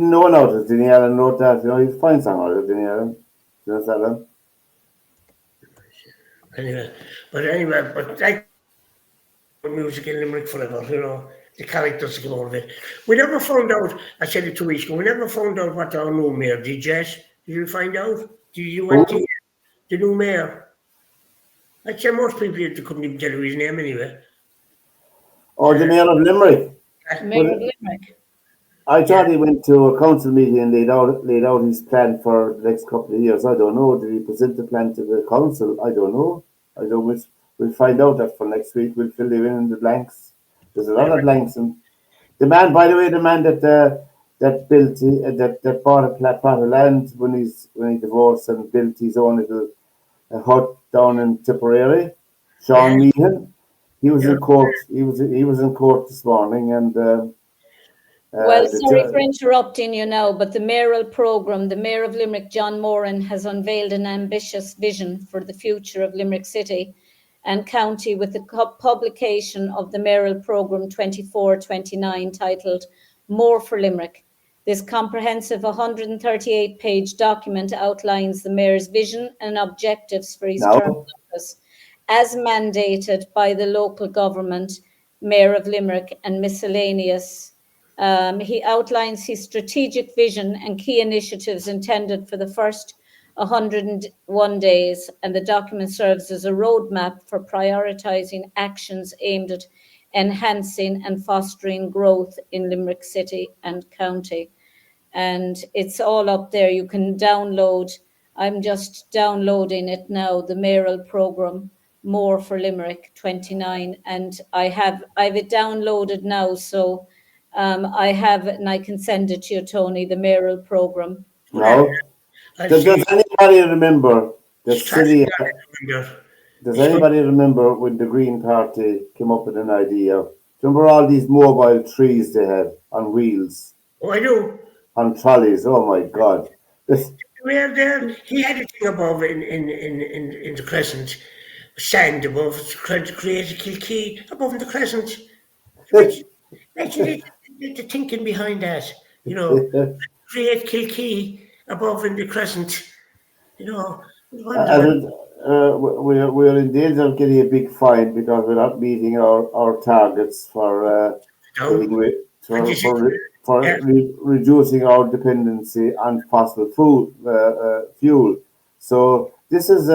[SPEAKER 1] know now that Denny Allen wrote that. He's a fine songwriter, Denny Allen. You know that?
[SPEAKER 3] Anyway, but like music in Limerick forever, the characters come over it. We never found out, I said it 2 weeks ago, we never found out what our new mayor did, Jess. Did you find out? Did you went to the new mayor? I'd say most people couldn't even tell you his name anyway.
[SPEAKER 1] Oh, the mayor of Limerick.
[SPEAKER 2] Mayor of Limerick.
[SPEAKER 1] I thought he went to a council meeting and laid out his plan for the next couple of years. I don't know. Did he present the plan to the council? I don't know. We'll find out that for next week. We'll fill in the blanks. There's a lot of blanks. And the man, by the way, that built that bought a plot of land when he divorced and built his own little hut down in Tipperary, Sean Meehan. He was in court. He was in court this morning, and
[SPEAKER 2] sorry for interrupting you now, but the mayoral programme, the Mayor of Limerick, John Moran, has unveiled an ambitious vision for the future of Limerick City and County with the publication of the mayoral programme 24-29 titled More for Limerick. This comprehensive 138-page document outlines the mayor's vision and objectives for his term of office as mandated by the local government Mayor of Limerick, and miscellaneous. He outlines his strategic vision and key initiatives intended for the first 101 days, and the document serves as a roadmap for prioritising actions aimed at enhancing and fostering growth in Limerick City and County. And it's all up there. You can download. I'm just downloading it now, the mayoral programme, More for Limerick 29, and I've it downloaded now, so I have it and I can send it to you, Tony, the mayoral programme.
[SPEAKER 1] No.
[SPEAKER 3] I
[SPEAKER 1] Does
[SPEAKER 3] see.
[SPEAKER 1] anybody remember the city?
[SPEAKER 3] Window.
[SPEAKER 1] Does anybody remember when the Green Party came up with an idea? Remember all these mobile trees they had on wheels,
[SPEAKER 3] Oh, I do.
[SPEAKER 1] on trolleys? Oh my God! This,
[SPEAKER 3] Well, there, he had a thing above in the crescent, sand above, trying to create a Kilkee above in the crescent. Imagine the thinking behind that, create Kilkee above in the crescent,
[SPEAKER 1] I
[SPEAKER 3] wonderful.
[SPEAKER 1] think, we're in danger of getting a big fine because we're not meeting our targets for getting
[SPEAKER 3] No, and this is, yeah,
[SPEAKER 1] reducing our dependency on fossil fuel. So this is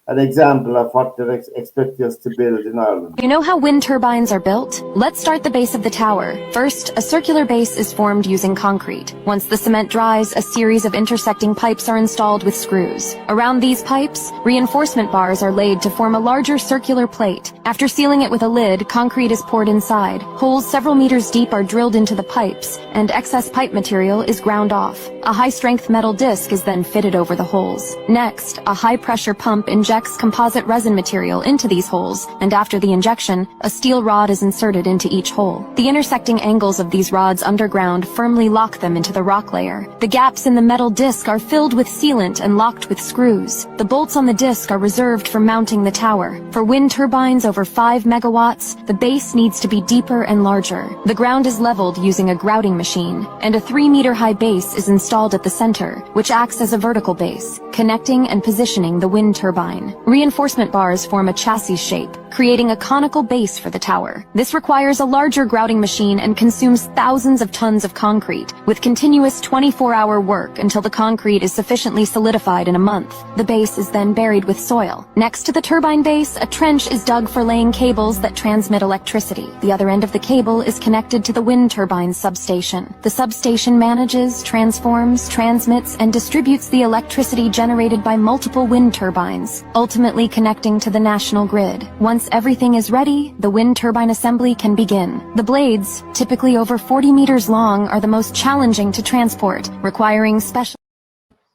[SPEAKER 1] an example of what they expect us to build in Ireland.
[SPEAKER 8] You know how wind turbines are built? Let's start the base of the tower. First, a circular base is formed using concrete. Once the cement dries, a series of intersecting pipes are installed with screws. Around these pipes, reinforcement bars are laid to form a larger circular plate. After sealing it with a lid, concrete is poured inside. Holes several meters deep are drilled into the pipes, and excess pipe material is ground off. A high-strength metal disc is then fitted over the holes. Next, a high-pressure pump injects composite resin material into these holes, and after the injection, a steel rod is inserted into each hole. The intersecting angles of these rods underground firmly lock them into the rock layer. The gaps in the metal disc are filled with sealant and locked with screws. The bolts on the disc are reserved for mounting the tower. For wind turbines over 5 megawatts, the base needs to be deeper and larger. The ground is leveled using a grouting machine, and a 3-meter-high base is installed at the center, which acts as a vertical base, connecting and positioning the wind turbine. Reinforcement bars form a chassis shape, creating a conical base for the tower. This requires a larger grouting machine and consumes thousands of tons of concrete, with continuous 24-hour work until the concrete is sufficiently solidified in a month. The base is then buried with soil. Next to the turbine base, a trench is dug for laying cables that transmit electricity. The other end of the cable is connected to the wind turbine substation. The substation manages, transforms, transmits, and distributes the electricity generated by multiple wind turbines, ultimately connecting to the national grid. Once everything is ready, the wind turbine assembly can begin. The blades, typically over 40 meters long, are the most challenging to transport, requiring special...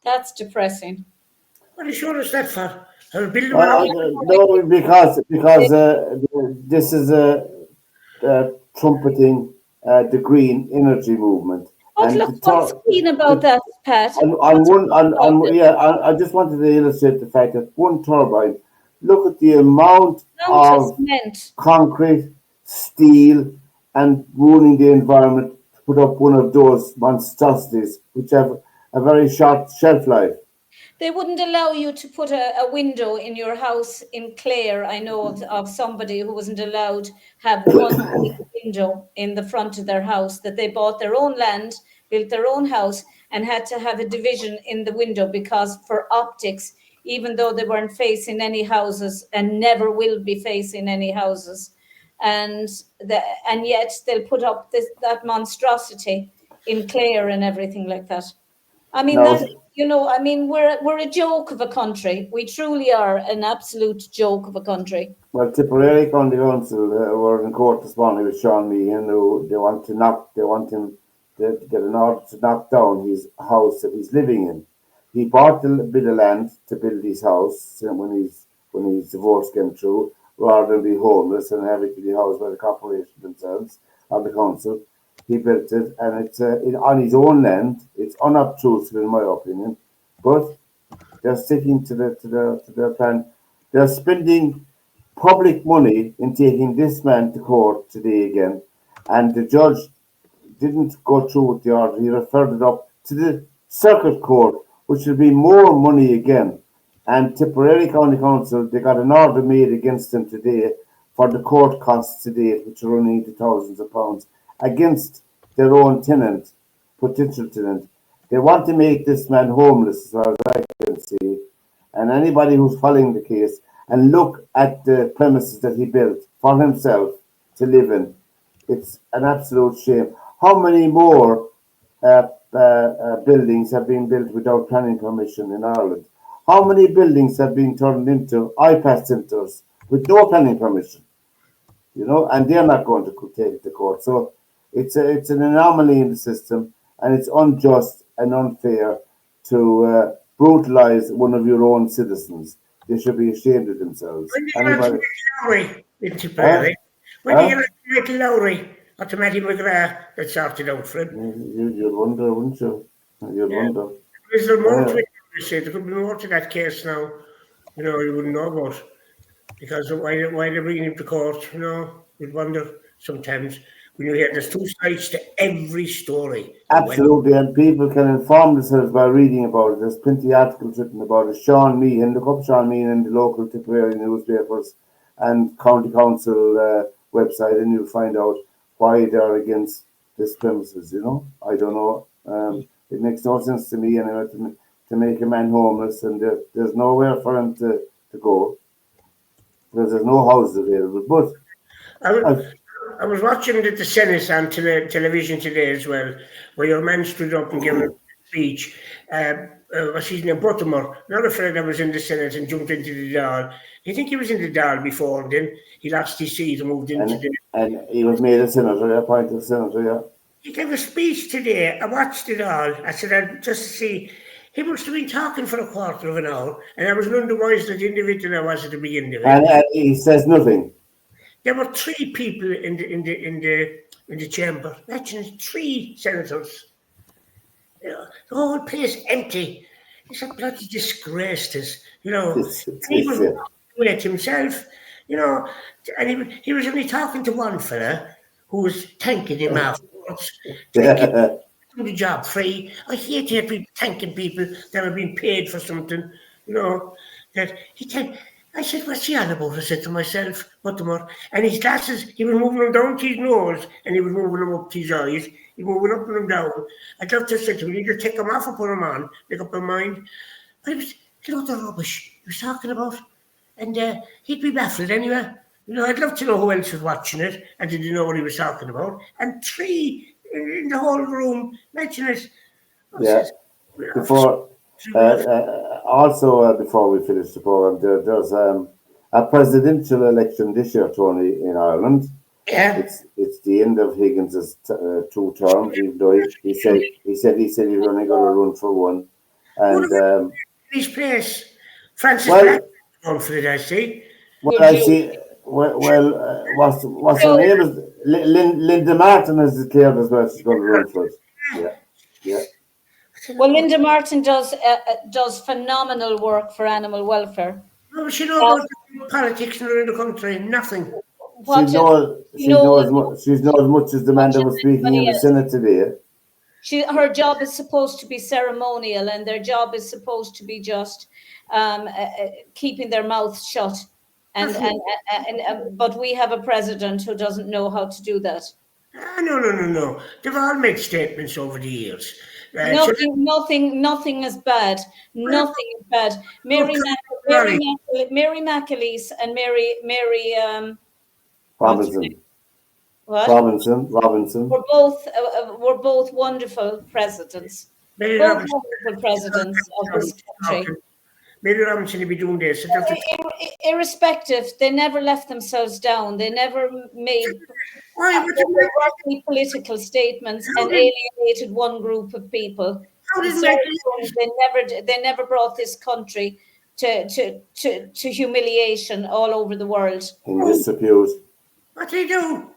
[SPEAKER 2] That's depressing.
[SPEAKER 3] what are you showing us that for? I'll build one
[SPEAKER 1] Well,
[SPEAKER 3] up.
[SPEAKER 1] no, because this is trumpeting the green energy movement.
[SPEAKER 2] But
[SPEAKER 1] And
[SPEAKER 2] look,
[SPEAKER 1] to
[SPEAKER 2] what's
[SPEAKER 1] talk,
[SPEAKER 2] keen about that, Pat?
[SPEAKER 1] I just wanted to illustrate the fact that one turbine. Look at the amount of
[SPEAKER 2] Cement.
[SPEAKER 1] concrete, steel, and ruining the environment to put up one of those monstrosities, which have a very short shelf life.
[SPEAKER 2] They wouldn't allow you to put a window in your house in Clare. I know of somebody who wasn't allowed to have one big window in the front of their house, that they bought their own land, built their own house, and had to have a division in the window because for optics, even though they weren't facing any houses and never will be facing any houses. And yet they'll put up that monstrosity in Clare and everything like that. I mean,
[SPEAKER 1] Now,
[SPEAKER 2] we're a joke of a country. We truly are an absolute joke of a country.
[SPEAKER 1] well, Tipperary County Council were in court this morning with Sean Meehan, who they want him to get an order to knock down his house that he's living in. He bought a bit of land to build his house when his divorce came through, rather than be homeless and have it to be housed by the corporation themselves or the council. He built it, and it's on his own land. It's unobtrusive, in my opinion, but they're sticking to their plan. They're spending public money in taking this man to court today again, and the judge didn't go through with the order. He referred it up to the circuit court, which will be more money again. And Tipperary County Council, they got an order made against them today for the court costs today, which are running into thousands of pounds, against their own tenant, potential tenant. They want to make this man homeless, as far as I can see. And anybody who's following the case and look at the premises that he built for himself to live in, it's an absolute shame. How many more buildings have been built without planning permission in Ireland? How many buildings have been turned into iPad centres with no planning permission? You know, and they're not going to take it to court. So it's an anomaly in the system, and it's unjust and unfair to brutalise one of your own citizens. They should be ashamed of themselves.
[SPEAKER 3] When do you Lowry into play? When do you Michael Lowry or to Matty McGrath that sorted out for him?
[SPEAKER 1] You'd wonder, wouldn't you? You'd wonder.
[SPEAKER 3] Is there more to it? There could be more to that case now. You know, you wouldn't know about. Because why they're bringing him to court, you know, you'd wonder sometimes when you hear there's two sides to every story.
[SPEAKER 1] Absolutely, and people can inform themselves by reading about it. There's plenty of articles written about it. Sean Meehan, look up Sean Meehan in the local Tipperary newspapers and County Council website, and you'll find out why they're against this premises, you know. I don't know. It makes no sense to me anyway to make a man homeless, and there's nowhere for him to go. Because there's no houses available. But
[SPEAKER 3] I was watching the Senate on television today as well, where your man stood up and gave a speech. What's his name? Buttermore, another fellow that was in the Senate and jumped into the Dáil. I think he was in the Dáil before, and then he lost his seat and moved into
[SPEAKER 1] and he was made a senator, appointed senator, yeah.
[SPEAKER 3] He gave a speech today. I watched it all. I said, just to see. He must have been talking for a quarter of an hour, and I was none the wiser the individual I was at the beginning of it.
[SPEAKER 1] And he says nothing.
[SPEAKER 3] There were 3 people in the chamber. Imagine 3 senators. You know, the whole place empty. It's a bloody disgrace, this. You know, he was doing it himself. You know, and he was only talking to one fella who was thanking him afterwards. The job free. I hate to hear people thanking people that have been paid for something, you know, that I said, what's he on about? I said to myself, Buttermore. And his glasses, he was moving them down to his nose and he was moving them up to his eyes. He was moving up and them down. I'd love to say to him, you just take them off and put them on, make up your mind. But it was a lot of rubbish he was talking about. And he'd be baffled anyway. You know, I'd love to know who else was watching it and did you know what he was talking about. And 3 in the whole room, mention it.
[SPEAKER 1] Yeah. Before we finish the program, there's a presidential election this year, Tony, in Ireland.
[SPEAKER 3] Yeah.
[SPEAKER 1] It's the end of Higgins's 2 terms, even though he said he's only going to run for one. And
[SPEAKER 3] his place, Francis Black, going for it, I see.
[SPEAKER 1] Well, I see. Well, what's her name is Linda Martin has declared as well. She's going to run for it. Yeah.
[SPEAKER 2] Well, Linda Martin does phenomenal work for animal welfare.
[SPEAKER 3] No, she knows about politics in the country. Nothing.
[SPEAKER 1] She knows as much as the man that was speaking in the Senate today.
[SPEAKER 2] Her job is supposed to be ceremonial, and their job is supposed to be just keeping their mouths shut. But we have a president who doesn't know how to do that.
[SPEAKER 3] No. They've all made statements over the years.
[SPEAKER 2] Nothing is bad. Nothing is bad. Mary McAleese and Mary
[SPEAKER 1] Robinson.
[SPEAKER 2] What?
[SPEAKER 1] Robinson.
[SPEAKER 2] Were both wonderful presidents. Both wonderful presidents of this country.
[SPEAKER 3] Mary Robinson will be doing this.
[SPEAKER 2] Irrespective, they never left themselves down. They never made political statements and alienated one group of people. They never brought this country to humiliation all over the world.
[SPEAKER 1] In disrepute.
[SPEAKER 3] What did he do?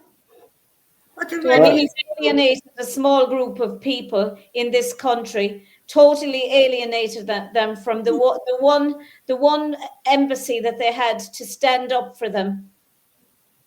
[SPEAKER 2] He alienated a small group of people in this country. Totally alienated them from the one embassy that they had to stand up for them.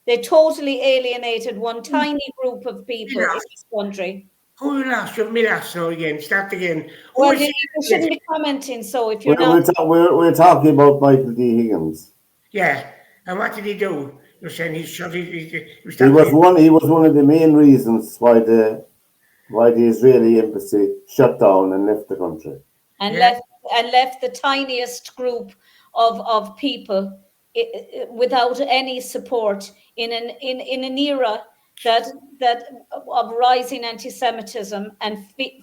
[SPEAKER 2] They totally alienated one tiny group of people in this country.
[SPEAKER 3] Who lost? You've me last now again. Start again.
[SPEAKER 2] Well, you shouldn't be commenting. So if you're not,
[SPEAKER 1] we're talking about Michael D. Higgins.
[SPEAKER 3] Yeah, and what did he do? You're saying he shot. He was
[SPEAKER 1] He was one of the main reasons why the Israeli embassy shut down and left the country.
[SPEAKER 2] And
[SPEAKER 3] Yeah.
[SPEAKER 2] left the tiniest group of people without any support in an era that of rising anti-Semitism and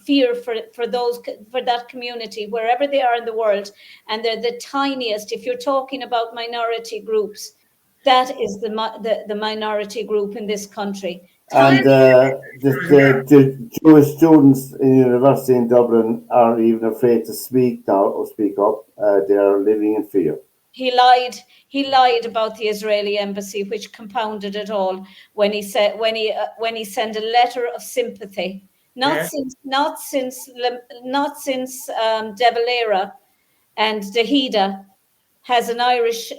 [SPEAKER 2] fear for that community wherever they are in the world, and they're the tiniest. If you're talking about minority groups, that is the minority group in this country.
[SPEAKER 1] And the Jewish students in university in Dublin are even afraid to speak now or speak up. They are living in fear.
[SPEAKER 2] He lied about the Israeli embassy, which compounded it all when he said when he sent a letter of sympathy, not since De Valera and Dahida has an Irish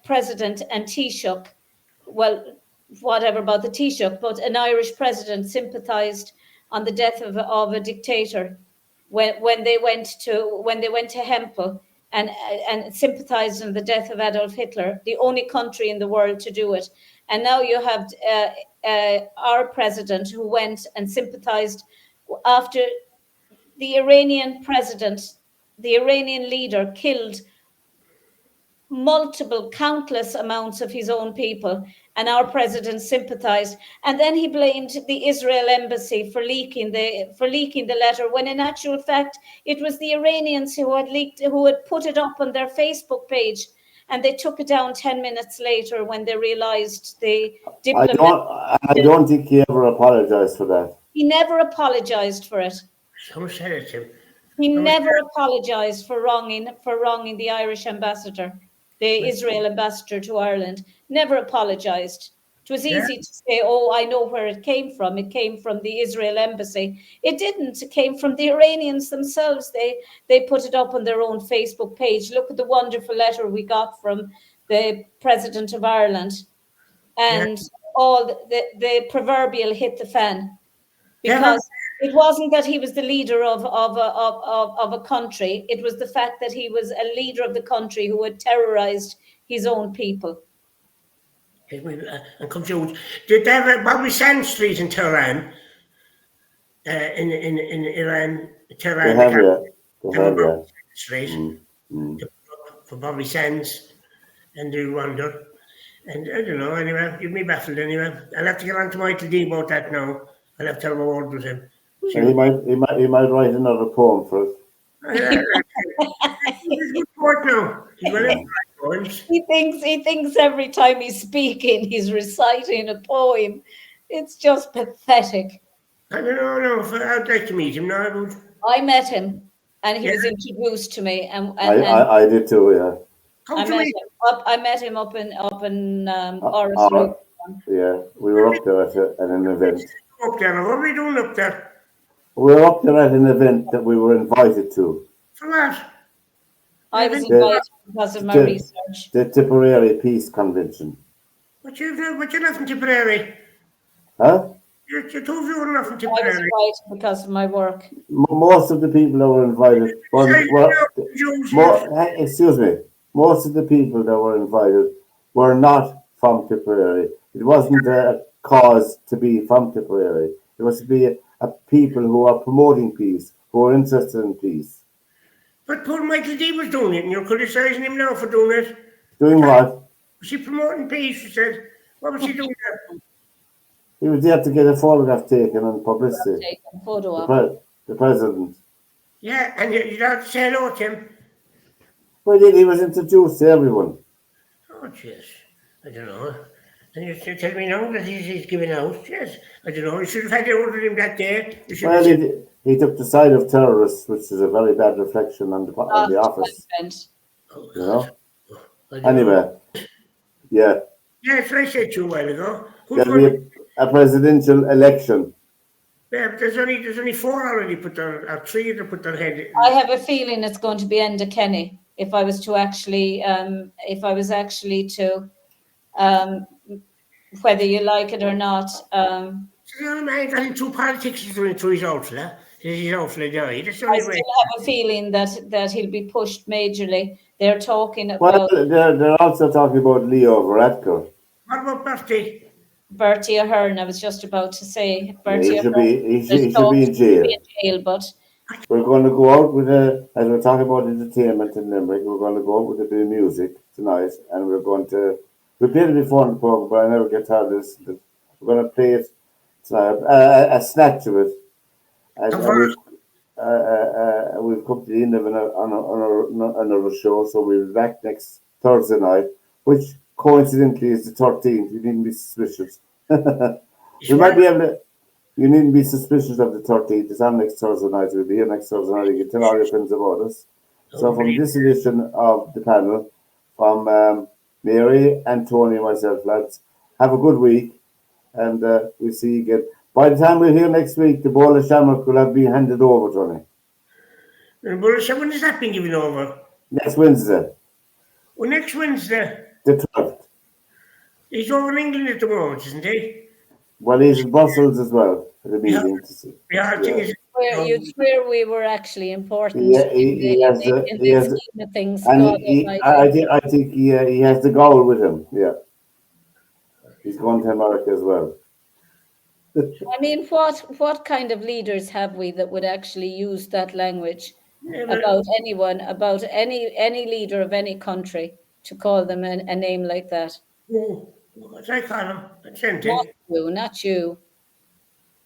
[SPEAKER 2] president and Taoiseach. Well, whatever about the Taoiseach, but an Irish president sympathised on the death of a dictator when they went to Hempel and sympathised on the death of Adolf Hitler, the only country in the world to do it. And now you have our president who went and sympathised after the Iranian president, the Iranian leader, killed countless amounts of his own people, and our president sympathized, and then he blamed the Israel embassy for leaking the letter, when in actual fact it was the Iranians who had put it up on their Facebook page, and they took it down 10 minutes later when they realized the diplomat.
[SPEAKER 1] I don't think he ever apologized for that.
[SPEAKER 2] He never apologized for it.
[SPEAKER 3] Someone said it to him.
[SPEAKER 2] He never apologized for wronging the Irish ambassador. The Israel ambassador to Ireland never apologized. It was easy to say, oh, I know where it came from. It came from the Israel embassy. It didn't. It came from the Iranians themselves. They put it up on their own Facebook page. Look at the wonderful letter we got from the president of Ireland. And all the proverbial hit the fan. Because it wasn't that he was the leader of a country. It was the fact that he was a leader of the country who had terrorized his own people.
[SPEAKER 3] I'm confused. Did they have a Bobby Sand Street in Tehran? In Iran, Tehran.
[SPEAKER 1] They have, yeah.
[SPEAKER 3] Street for Bobby Sands, and they wonder. And I don't know. Anyway, you'd be baffled anyway. I'll have to get on to Michael D about that now. I'll have to have a word with him.
[SPEAKER 1] And he might write another poem for us.
[SPEAKER 3] He's a good poet now. He's well into poems.
[SPEAKER 2] He thinks every time he's speaking, he's reciting a poem. It's just pathetic.
[SPEAKER 3] I don't know. I'd like to meet him now.
[SPEAKER 2] I met him, and he was introduced to me. And
[SPEAKER 1] I did too. Yeah.
[SPEAKER 2] I met him up in Oris.
[SPEAKER 1] Yeah, we were up there at an event.
[SPEAKER 3] Up there, what are we doing up there?
[SPEAKER 1] We were up there at an event that we were invited to.
[SPEAKER 3] For what?
[SPEAKER 2] I was invited because of my research.
[SPEAKER 1] The Tipperary Peace Convention.
[SPEAKER 3] What you left from Tipperary?
[SPEAKER 1] Huh?
[SPEAKER 3] You two of you were left from Tipperary.
[SPEAKER 2] I was invited because of my work.
[SPEAKER 1] Most of the people that were invited excuse me. Most of the people that were invited were not from Tipperary. It wasn't a cause to be from Tipperary. It was to be a people who are promoting peace, who are interested in peace.
[SPEAKER 3] But poor Michael D was doing it, and you're criticising him now for doing it.
[SPEAKER 1] Doing what?
[SPEAKER 3] Was he promoting peace, you said? What was he doing there?
[SPEAKER 1] He was there to get a photograph taken and publicity. The president.
[SPEAKER 3] Yeah, and you'd have to say hello to him.
[SPEAKER 1] Well, he was introduced to everyone.
[SPEAKER 3] Oh, jeez. I don't know. And you tell me now that he's giving out. Yes, I don't know. You should have had it ordered him that day.
[SPEAKER 1] Well, he took the side of terrorists, which is a very bad reflection on the office.
[SPEAKER 3] Oh,
[SPEAKER 1] you know. Anyway, yeah.
[SPEAKER 3] Yeah, that's what I said to you a while ago.
[SPEAKER 1] There'll be a presidential election.
[SPEAKER 3] Yeah, but there's only 4 already put their, or 3 that put their head.
[SPEAKER 2] I have a feeling it's going to be Enda Kenny if I was actually to. Whether you like it or not.
[SPEAKER 3] I got into politics, he's going through his outflow. He's outflow died. I still have
[SPEAKER 2] a feeling that he'll be pushed majorly. They're talking about.
[SPEAKER 1] Well, they're also talking about Leo Varadkar.
[SPEAKER 3] What about Bertie?
[SPEAKER 2] Bertie Ahern, I was just about to say. Bertie
[SPEAKER 1] He should
[SPEAKER 2] Ahern.
[SPEAKER 1] be
[SPEAKER 2] There's
[SPEAKER 1] in jail.
[SPEAKER 2] But
[SPEAKER 1] We're going to go out with as we're talking about entertainment in Limerick, we're going to go out with a bit of music tonight, and we played it before in the program, but I never get tired of this. We're going to play it tonight, a snatch of it. And we've come to the end of another show, so we'll be back next Thursday night, which coincidentally is the 13th. You needn't be suspicious. We might be able to. You needn't be suspicious of the 13th. It's on next Thursday night. We'll be here next Thursday night. You can tell all your friends about us. So from this edition of the panel, from Mary and Tony and myself, lads, have a good week, and we'll see you again. By the time we're here next week, the ball of Shamrock will have been handed over, Tony.
[SPEAKER 3] When has that been given over?
[SPEAKER 1] Next Wednesday.
[SPEAKER 3] Well, next Wednesday.
[SPEAKER 1] The 12th.
[SPEAKER 3] He's over in England at the moment, isn't he?
[SPEAKER 1] Well, he's in Brussels as well for the meeting.
[SPEAKER 3] Yeah, I think
[SPEAKER 2] you'd swear we were actually important
[SPEAKER 1] he
[SPEAKER 2] in the scheme of things.
[SPEAKER 1] And I think he has the goal with him. Yeah, he's going to America as well.
[SPEAKER 2] I mean, what kind of leaders have we that would actually use that language about anyone, about any leader of any country, to call them a name like that?
[SPEAKER 3] What's I call him?
[SPEAKER 2] Not you.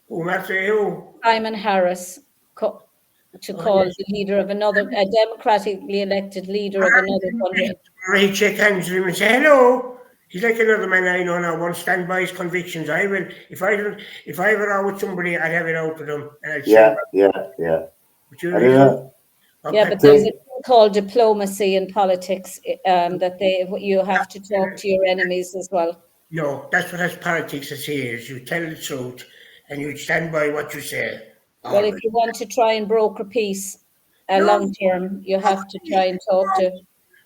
[SPEAKER 3] Who, not you?
[SPEAKER 2] Simon Harris, call the leader of a democratically elected leader of another country.
[SPEAKER 3] He'd shake hands with him and say, hello. He's like another man I know now, won't stand by his convictions. I will. If I ever out with somebody, I'd have it out with them. And I'd
[SPEAKER 1] yeah.
[SPEAKER 2] But there's a thing called diplomacy in politics, that you have to talk to your enemies as well.
[SPEAKER 3] No, that's what has politics to say, is you tell the truth and you stand by what you say.
[SPEAKER 2] Well, if you want to try and broker peace long term, you have to try and talk to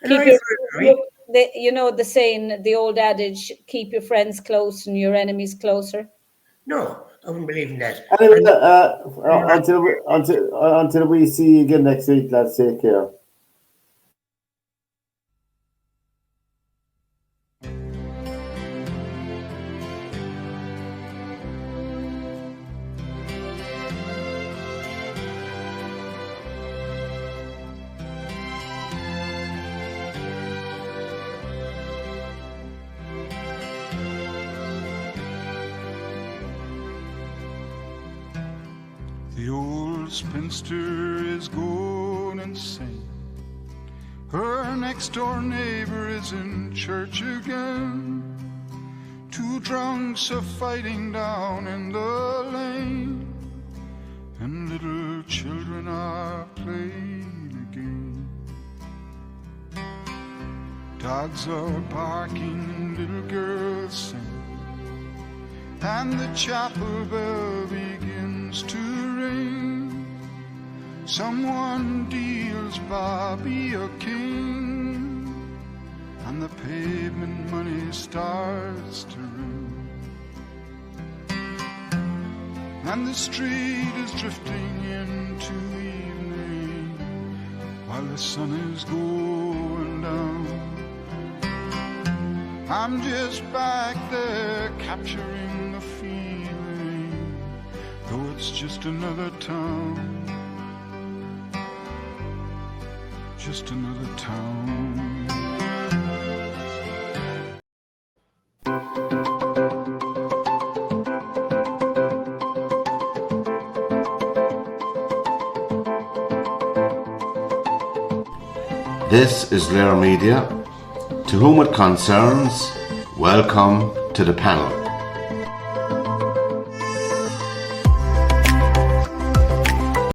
[SPEAKER 2] the saying, the old adage, keep your friends close and your enemies closer.
[SPEAKER 3] No, I wouldn't believe in that.
[SPEAKER 1] Anyway, until we see you again next week, let's take care.
[SPEAKER 9] The old spinster is going insane. Her next door neighbor is in church again. Two drunks are fighting down in the lane, and little children are playing a game. Dogs are barking, little girls sing, and the chapel bell begins to ring. Someone deals Bobby a king, and the pavement money starts to ring. And the street is drifting into evening, while the sun is going down. I'm just back there capturing the feeling, though it's just another town. Just another town.
[SPEAKER 10] This is Rare Media. To whom it concerns, welcome to the panel.